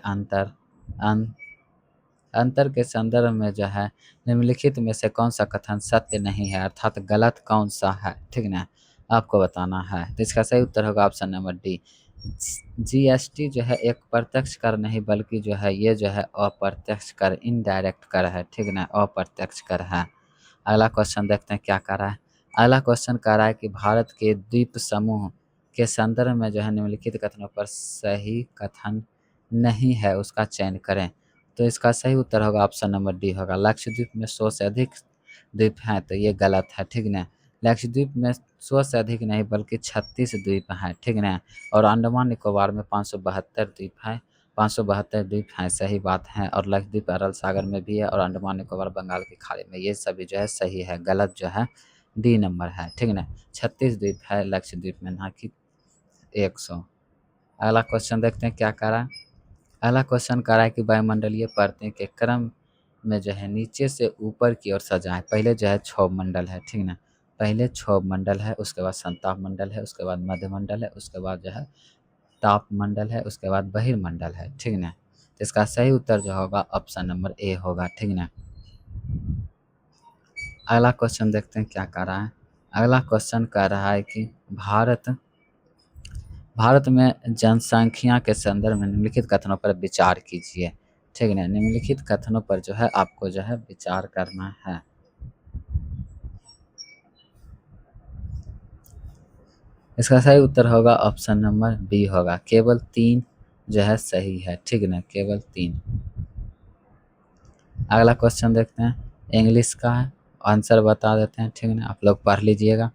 [SPEAKER 1] अंतर के संदर्भ में जो है निम्नलिखित में से कौन सा कथन सत्य नहीं है, अर्थात गलत कौन सा है। ठीक है ना, आपको बताना है, तो इसका सही उत्तर होगा ऑप्शन नंबर डी, जीएसटी जो है एक प्रत्यक्ष कर नहीं बल्कि जो है ये जो है अप्रत्यक्ष कर, इनडायरेक्ट कर है। ठीक है ना, अप्रत्यक्ष कर है। अगला क्वेश्चन देखते हैं क्या कह रहा है। अगला क्वेश्चन कह रहा है कि भारत के द्वीप समूह के संदर्भ में जो है निम्नलिखित कथनों पर सही कथन नहीं है उसका चयन करें। तो इसका सही उत्तर होगा ऑप्शन नंबर डी होगा। लक्षद्वीप में 100 से अधिक द्वीप हैं, तो ये गलत है। ठीक है ना, लक्षद्वीप में 100 से अधिक नहीं बल्कि 36 द्वीप हैं। ठीक है ना, और अंडमान निकोबार में 572 द्वीप हैं। 572 द्वीप हैं, सही बात है। और लक्षद्वीप अरल सागर में भी है, और अंडमान निकोबार बंगाल की खाड़ी में, ये सभी जो है सही है। गलत जो है डी नंबर है। ठीक है ना, 36 द्वीप है लक्षद्वीप में, ना कि 100। अगला क्वेश्चन देखते हैं क्या कह रहा है। अगला क्वेश्चन कह रहा है कि वायुमंडलीय परतें के क्रम में जो है नीचे से ऊपर की ओर सजाएं। पहले जो है क्षोभ मंडल है। ठीक ना, पहले क्षोभ मंडल है, उसके बाद संताप मंडल है, उसके बाद मध्य मंडल है, उसके बाद जो है ताप मंडल है, उसके बाद बहिर्मंडल है। ठीक ना, तो इसका सही उत्तर जो होगा ऑप्शन नंबर ए होगा। ठीक ना, अगला क्वेश्चन देखते हैं क्या कह रहा है। अगला क्वेश्चन कह रहा है कि भारत में जनसंख्या के संदर्भ में निम्नलिखित कथनों पर विचार कीजिए। ठीक है ना, निम्नलिखित कथनों पर जो है आपको जो है विचार करना है। इसका सही उत्तर होगा ऑप्शन नंबर बी होगा, केवल 3 जो है सही है। ठीक है ना, केवल 3। अगला क्वेश्चन देखते हैं इंग्लिश का है। आंसर बता देते हैं, ठीक है ना, आप लोग पढ़ लीजिएगा।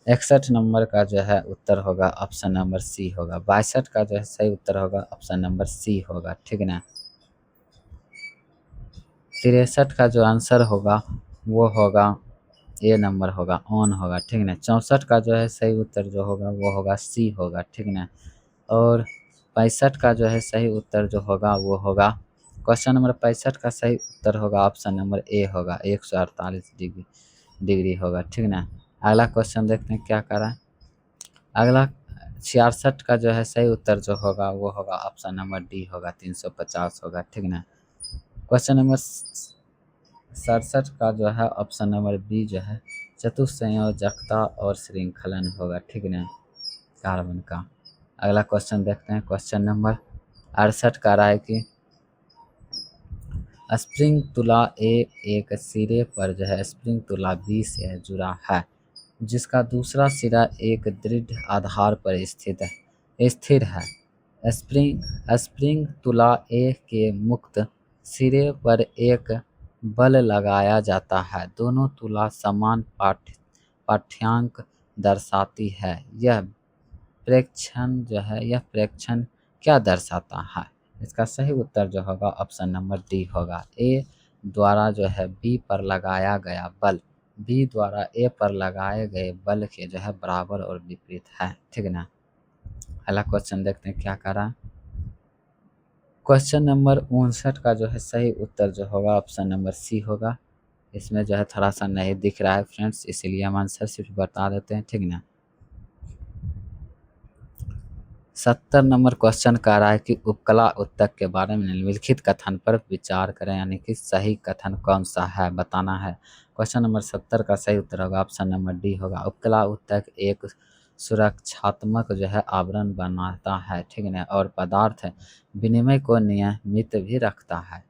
[SPEAKER 1] 61 नंबर का जो है उत्तर होगा ऑप्शन नंबर सी होगा। 62 का जो है सही उत्तर होगा ऑप्शन नंबर सी होगा, ठीक है ना। 63 का जो आंसर होगा वो होगा ए नंबर होगा, ऑन होगा, ठीक है ना। 64 का जो है सही उत्तर जो होगा वो होगा सी होगा, ठीक है ना। और 65 का जो है सही उत्तर जो होगा वो होगा, क्वेश्चन नंबर 65 का सही उत्तर होगा ऑप्शन नंबर ए होगा, 148 डिग्री होगा, ठीक है ना। अगला क्वेश्चन देखते हैं क्या करा है। अगला 66 का जो है सही उत्तर जो होगा वो होगा ऑप्शन नंबर डी होगा, 350 होगा, ठीक है ना। क्वेश्चन नंबर 67 का जो है ऑप्शन नंबर बी जो है चतुस्संयोजकता और श्रृंखलन होगा, ठीक है ना, कार्बन का। अगला क्वेश्चन देखते हैं। क्वेश्चन नंबर 68 का रहा है कि स्प्रिंग तुला एक सिरे पर जो है स्प्रिंग तुला बी से जुड़ा है, जिसका दूसरा सिरा एक दृढ़ आधार पर स्थिर है। स्प्रिंग स्प्रिंग तुला ए के मुक्त सिरे पर एक बल लगाया जाता है। दोनों तुला समान पाठ्यांक दर्शाती है। यह प्रेक्षण क्या दर्शाता है? इसका सही उत्तर जो होगा ऑप्शन नंबर डी होगा। ए द्वारा जो है बी पर लगाया गया बल बी द्वारा ए पर लगाए गए बल के जो है बराबर और विपरीत है, ठीक है ना। अगला क्वेश्चन देखते हैं क्या करा। क्वेश्चन नंबर 59 का जो है सही उत्तर जो होगा ऑप्शन नंबर सी होगा। इसमें जो है थोड़ा सा नहीं दिख रहा है फ्रेंड्स, इसीलिए हम आंसर सिर्फ बता देते हैं, ठीक है ना। 70 नंबर क्वेश्चन कह रहा है कि उपकला उत्तक के बारे में निम्नलिखित कथन पर विचार करें, यानी कि सही कथन कौन सा है बताना है। क्वेश्चन नंबर 70 का सही उत्तर होगा ऑप्शन नंबर डी होगा। उपकला उत्तक एक सुरक्षात्मक जो है आवरण बनाता है, ठीक है ना, और पदार्थ विनिमय को नियमित भी रखता है।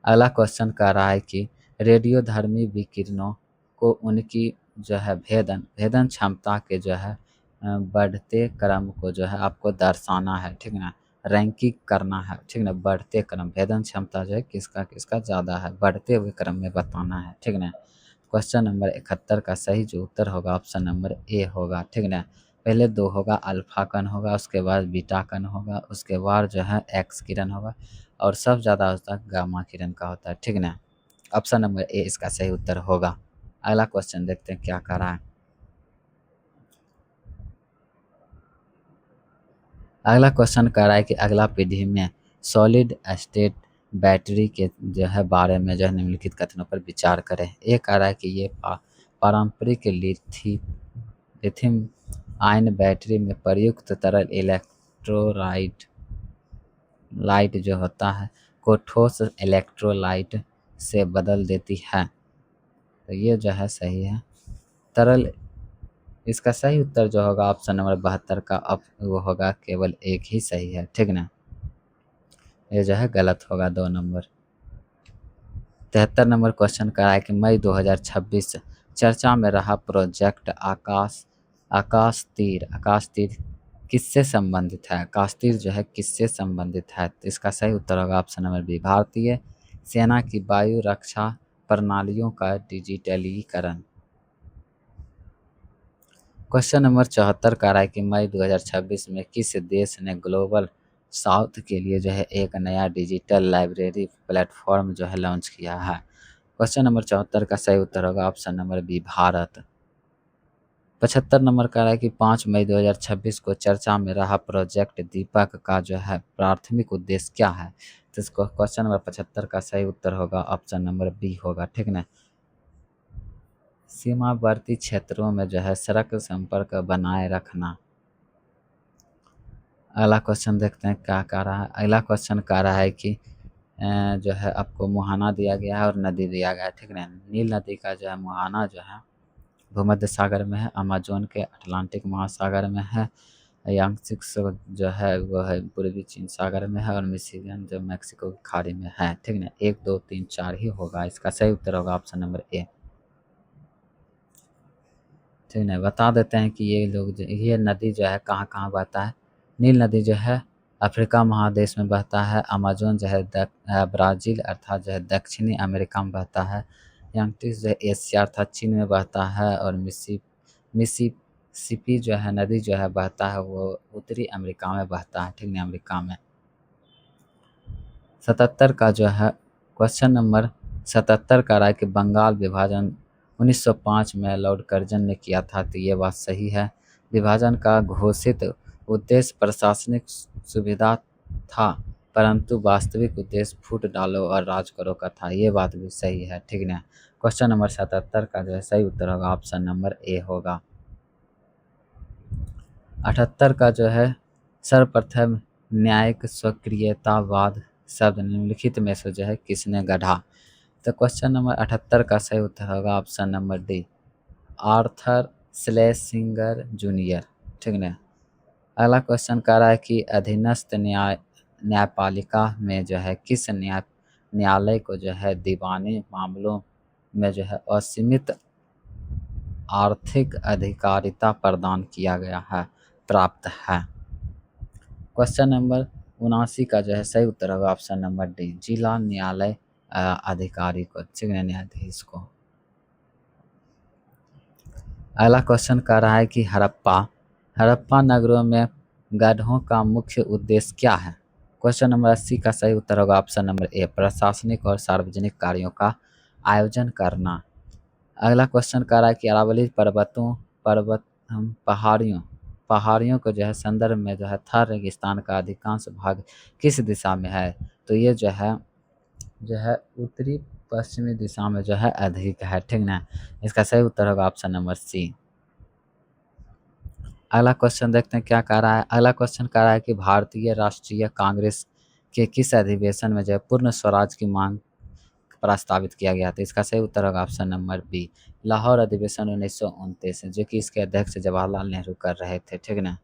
[SPEAKER 1] अगला क्वेश्चन कह रहा है कि रेडियोधर्मी विकिरणों को उनकी जो है भेदन क्षमता के जो है बढ़ते क्रम को जो है आपको दर्शाना है, ठीक है ना, रैंकिंग करना है, ठीक है ना। बढ़ते क्रम भेदन क्षमता जो है किसका किसका ज़्यादा है, बढ़ते हुए क्रम में बताना है, ठीक है ना। क्वेश्चन नंबर 71 का सही जो उत्तर होगा ऑप्शन नंबर ए होगा, ठीक है ना। पहले दो होगा अल्फा कण होगा, उसके बाद बीटा कण होगा, उसके बाद जो है एक्स किरण होगा, और सब ज़्यादा होता है गामा किरण का होता है, ठीक है ना। ऑप्शन नंबर ए इसका सही उत्तर होगा। अगला क्वेश्चन देखते हैं क्या कर रहा है। अगला क्वेश्चन कह रहा है कि अगला पीढ़ी में सॉलिड स्टेट बैटरी के जो है बारे में जो है निम्नलिखित कथनों पर विचार करें। ये कह रहा है कि ये पारंपरिक लिथियम आयन बैटरी में प्रयुक्त तरल इलेक्ट्रोलाइट लाइट जो होता है को ठोस इलेक्ट्रोलाइट से बदल देती है। तो ये जो है सही है। तरल इसका सही उत्तर जो होगा ऑप्शन नंबर 72 का अब वो होगा केवल एक ही सही है, ठीक ना। ये जो है गलत होगा 2 नंबर। 73 नंबर क्वेश्चन का है कि मई 2026 चर्चा में रहा प्रोजेक्ट आकाश तीर किससे संबंधित है? आकाश तीर जो है किससे संबंधित है? तो इसका सही उत्तर होगा ऑप्शन नंबर बी, भारतीय सेना की वायु रक्षा प्रणालियों का डिजिटलीकरण। क्वेश्चन नंबर 74 का है कि मई 2026 में किस देश ने ग्लोबल साउथ के लिए जो है एक नया डिजिटल लाइब्रेरी प्लेटफॉर्म जो है लॉन्च किया है? क्वेश्चन नंबर 74 का सही उत्तर होगा option number B, Bharat. 75 number का है कि 5 मई 2026 को चर्चा में रहा प्रोजेक्ट दीपक का जो है प्राथमिक उद्देश्य क्या है? तो इसको क्वेश्चन नंबर 75 का सही उत्तर होगा ऑप्शन नंबर बी होगा, ठीक ना। सीमावर्ती क्षेत्रों में जो है सड़क संपर्क बनाए रखना। अगला क्वेश्चन देखते हैं क्या कह रहा है। अगला क्वेश्चन कह रहा है कि जो है आपको मुहाना दिया गया है और नदी दिया गया है, ठीक है। नील नदी का जो है मुहाना जो है भूमध्य सागर में है, अमेजोन के अटलांटिक महासागर में है, यांगत्से जो है वो है पूर्वी चीन सागर में है, और मिशिगन जो मैक्सिको की खाड़ी में है, ठीक है। 1 2 3 4 ही होगा, इसका सही उत्तर होगा ऑप्शन नंबर ए, ठीक है। बता देते हैं कि ये नदी जो है कहाँ कहाँ बहता है। नील नदी जो है अफ्रीका महादेश में बहता है, अमेजोन जो है ब्राज़ील अर्थात जो है दक्षिणी अमेरिका में बहता है, यांगटिस जो है एशिया अर्थात चीन में बहता है, और मिसिसिपी जो है नदी जो है बहता है वो उत्तरी अमेरिका में बहता है, ठीक है, अमेरिका में। 77 का जो है क्वेश्चन नंबर 77 का रहा है कि बंगाल विभाजन 1905 में लॉर्ड कर्जन ने किया था, तो ये बात सही है। विभाजन का घोषित उद्देश्य प्रशासनिक सुविधा था, परंतु वास्तविक उद्देश्य फूट डालो और राज करो का था, ये बात भी सही है, ठीक ना। क्वेश्चन नंबर 77 का जो है सही उत्तर होगा ऑप्शन नंबर ए होगा। 78 का जो है सर्वप्रथम न्यायिक स्वक्रियतावाद शब्द निम्नलिखित में से जो है किसने गढ़ा, तो क्वेश्चन नंबर 78 का सही उत्तर होगा option number D, Arthur Schlesinger junior, ठीक है। अगला क्वेश्चन कह रहा है कि अधीनस्थ न्यायपालिका में जो है किस न्यायालय को जो है दीवानी मामलों में जो है असीमित आर्थिक अधिकारिता प्रदान किया गया है, प्राप्त है। क्वेश्चन नंबर 79 का जो है सही उत्तर होगा ऑप्शन नंबर डी, जिला न्यायालय अधिकारी को, ठीक है, न्यायाधीश को। अगला क्वेश्चन कह रहा है कि हड़प्पा नगरों में गड्ढों का मुख्य उद्देश्य क्या है। क्वेश्चन नंबर 80 का सही उत्तर होगा ऑप्शन नंबर ए, प्रशासनिक और सार्वजनिक कार्यों का आयोजन करना। अगला क्वेश्चन कह रहा है कि अरावली पहाड़ियों को जो है संदर्भ में जो है थार रेगिस्तान का अधिकांश भाग किस दिशा में है, तो ये जो है उत्तरी पश्चिमी दिशा में जो है अधिक है, ठीक ना। इसका सही उत्तर होगा ऑप्शन नंबर सी। अगला क्वेश्चन देखते हैं क्या कह रहा है। अगला क्वेश्चन कह रहा है कि भारतीय राष्ट्रीय कांग्रेस के किस अधिवेशन में जो है पूर्ण स्वराज की मांग प्रस्तावित किया गया था, इसका सही उत्तर होगा ऑप्शन नंबर बी, लाहौर अधिवेशन 1929, जो कि इसके अध्यक्ष जवाहरलाल नेहरू कर रहे थे, ठीक ना।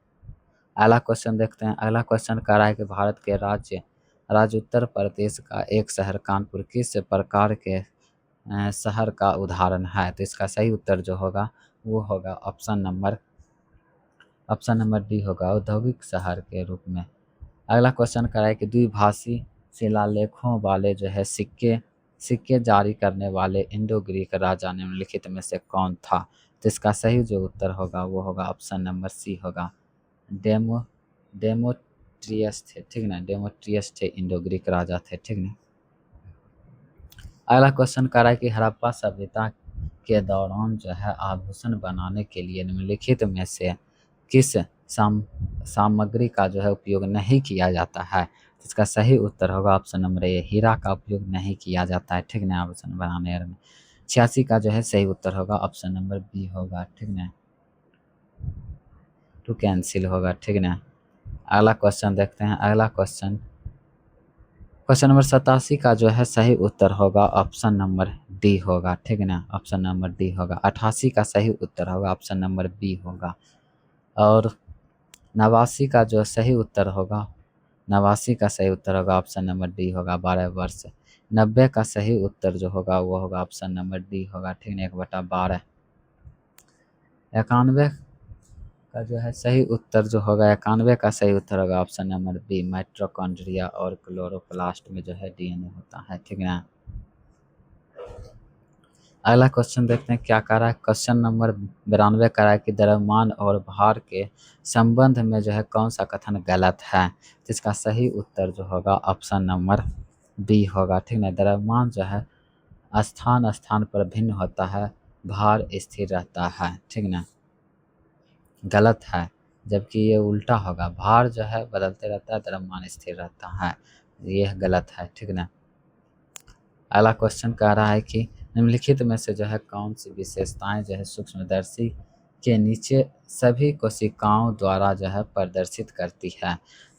[SPEAKER 1] अगला क्वेश्चन देखते हैं। अगला क्वेश्चन कह रहा है कि भारत के राज्य उत्तर प्रदेश का एक शहर कानपुर किस प्रकार के शहर का उदाहरण है, तो इसका सही उत्तर जो होगा वो होगा ऑप्शन नंबर डी होगा, औद्योगिक शहर के रूप में। अगला क्वेश्चन कह रहा है कि द्विभाषी शिलालेखों वाले जो है सिक्के जारी करने वाले इंडो ग्रीक राजा निम्नलिखित में से कौन था, तो इसका सही जो उत्तर होगा वो होगा ऑप्शन नंबर सी होगा, डेमोट्रियस थे, ठीक ना, डेमोट्रियस थे, इंडो ग्रीक राजा थे, ठीक ना। अगला क्वेश्चन कह रहा है कि हड़प्पा सभ्यता के दौरान जो है आभूषण बनाने के लिए निम्नलिखित में से किस सामग्री का जो है उपयोग नहीं किया जाता है, इसका सही उत्तर होगा ऑप्शन नंबर ए, हीरा का उपयोग नहीं किया जाता है, ठीक ना, आभूषण बनाने में। 86 का जो है सही उत्तर होगा ऑप्शन नंबर बी होगा, ठीक ना, टू कैंसिल होगा, ठीक ना। अगला क्वेश्चन देखते हैं। अगला क्वेश्चन नंबर 87 का जो है सही उत्तर होगा ऑप्शन नंबर डी होगा, ठीक ना, ऑप्शन नंबर डी होगा। 88 का सही उत्तर होगा ऑप्शन नंबर बी होगा। और 89 का जो सही उत्तर होगा 89 का सही उत्तर होगा ऑप्शन नंबर डी होगा, 12 वर्ष। 90 का सही उत्तर जो होगा वो होगा ऑप्शन नंबर डी होगा, ठीक है, 1/12। 91 का जो है सही उत्तर जो होगा 91 का सही उत्तर होगा ऑप्शन नंबर बी, माइटोकॉन्ड्रिया और क्लोरोप्लास्ट में जो है डीएनए होता है, ठीक है। अगला क्वेश्चन देखते हैं क्या कह रहा है। क्वेश्चन नंबर 92 कह रहा है कि द्रव्यमान और भार के संबंध में जो है कौन सा कथन गलत है, तो इसका सही उत्तर जो होगा ऑप्शन नंबर बी होगा, ठीक है। द्रव्यमान जो है स्थान स्थान पर भिन्न होता है, भार स्थिर रहता है, ठीक ना, गलत है, जबकि ये उल्टा होगा, भार जो है बदलते रहता है, द्रव्यमान स्थिर रहता है, ये गलत है, ठीक ना। अगला क्वेश्चन कह रहा है कि निम्नलिखित में से जो है कौन सी विशेषताएं जो है सूक्ष्मदर्शी के नीचे सभी कोशिकाओं द्वारा जो है प्रदर्शित करती है।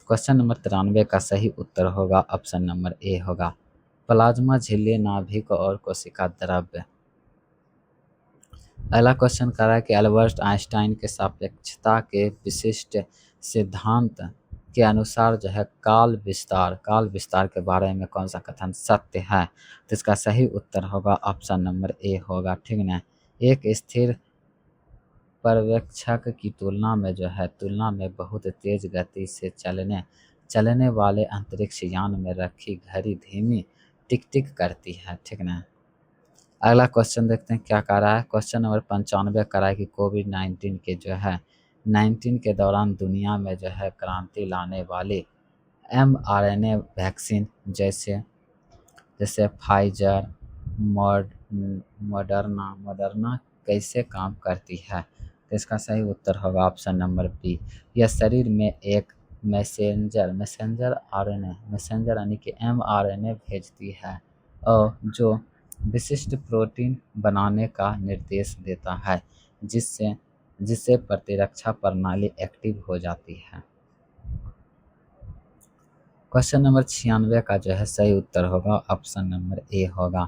[SPEAKER 1] क्वेश्चन नंबर 93 का सही उत्तर होगा ऑप्शन नंबर ए होगा, प्लाज्मा झिल्ली नाभिक और कोशिका द्रव्य। अगला क्वेश्चन कह रहा है कि अल्बर्ट आइंस्टाइन के सापेक्षता के विशिष्ट सिद्धांत के अनुसार जो है काल विस्तार के बारे में कौन सा कथन सत्य है, तो इसका सही उत्तर होगा ऑप्शन नंबर ए होगा, ठीक ना। एक स्थिर पर्यवेक्षक की तुलना में बहुत तेज गति से चलने वाले अंतरिक्ष यान में रखी घड़ी धीमी टिक टिक करती है, ठीक ना। अगला क्वेश्चन देखते हैं क्या कह रहा है। क्वेश्चन नंबर 95 कह रहा है कि कोविड-19 के जो है 19 के दौरान दुनिया में जो है क्रांति लाने वाली mRNA वैक्सीन जैसे जैसे फाइजर, मॉड मॉडर्ना मॉडर्ना कैसे काम करती है। तो इसका सही उत्तर होगा ऑप्शन नंबर बी। यह शरीर में एक मैसेंजर आरएनए मैसेंजर यानी कि mRNA भेजती है और जो विशिष्ट प्रोटीन बनाने का निर्देश देता है, जिससे जिससे प्रतिरक्षा प्रणाली एक्टिव हो जाती है। क्वेश्चन नंबर 96 का जो है सही उत्तर होगा ऑप्शन नंबर ए होगा,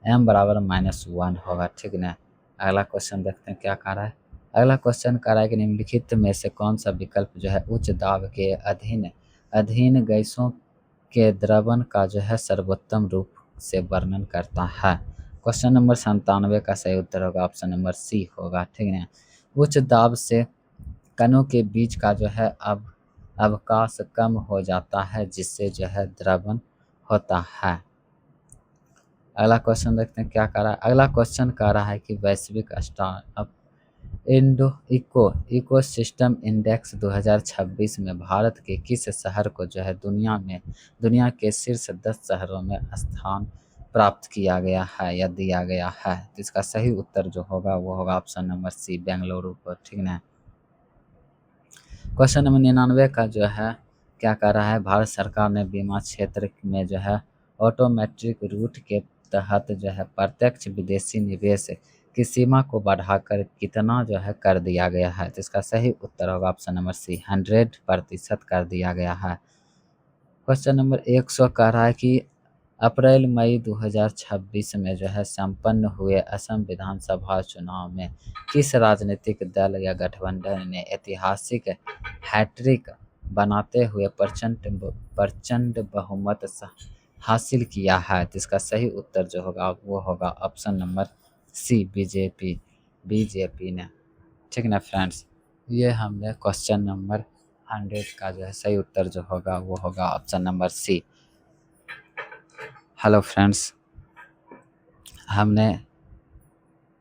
[SPEAKER 1] m बराबर -1 होगा, ठीक ना। अगला क्वेश्चन देखते हैं क्या कह रहा है। अगला क्वेश्चन कह रहा है कि निम्नलिखित में से कौन सा विकल्प जो है उच्च दाब के अधीन अधीन गैसों के द्रवण का जो है सर्वोत्तम रूप से वर्णन करता है। क्वेश्चन नंबर 97 का सही उत्तर होगा ऑप्शन नंबर सी होगा, ठीक है। उच्च दाब से कणों के बीच का जो है अब अवकाश कम हो जाता है, जिससे जो है द्रवण होता है। अगला क्वेश्चन देखते हैं क्या कह रहा है। अगला क्वेश्चन कह रहा है कि वैश्विक स्टार्टअप इंडो इकोसिस्टम इंडेक्स 2026 में भारत के किस शहर को जो है दुनिया के शीर्ष 10 शहरों में स्थान प्राप्त किया गया है या दिया गया है। तो इसका सही उत्तर जो होगा वो होगा ऑप्शन नंबर सी, बेंगलुरु को, ठीक ना। क्वेश्चन नंबर 99 का जो है क्या कह रहा है। भारत सरकार ने बीमा क्षेत्र में जो है ऑटोमेट्रिक रूट के तहत जो है प्रत्यक्ष विदेशी निवेश की सीमा को बढ़ाकर कितना जो है कर दिया गया है। तो इसका सही उत्तर होगा ऑप्शन नंबर सी, 100% कर दिया गया है। क्वेश्चन नंबर 100 कह रहा है कि अप्रैल मई 2026 में जो है संपन्न हुए असम विधानसभा चुनाव में किस राजनीतिक दल या गठबंधन ने ऐतिहासिक हैट्रिक बनाते हुए प्रचंड बहुमत हासिल किया है। तो इसका सही उत्तर जो होगा वो होगा ऑप्शन नंबर सी, बीजेपी ने, ठीक ना फ्रेंड्स। ये हमने क्वेश्चन नंबर 100 का जो है सही उत्तर जो होगा वो होगा option number C. Hello friends, हमने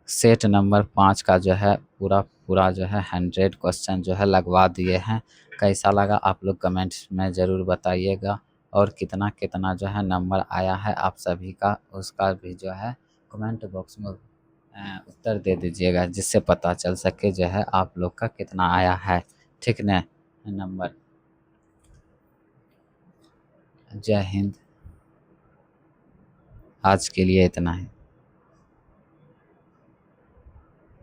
[SPEAKER 1] सेट नंबर 5 का जो है पूरा जो है 100 क्वेश्चन जो है लगवा दिए हैं। कैसा लगा आप लोग कमेंट्स में ज़रूर बताइएगा, और कितना कितना जो है नंबर आया है आप सभी का उसका भी जो है कमेंट बॉक्स में उत्तर दे दीजिएगा, जिससे पता चल सके जो है आप लोग का कितना आया है, ठीक न नंबर। जय हिंद, आज के लिए इतना ही।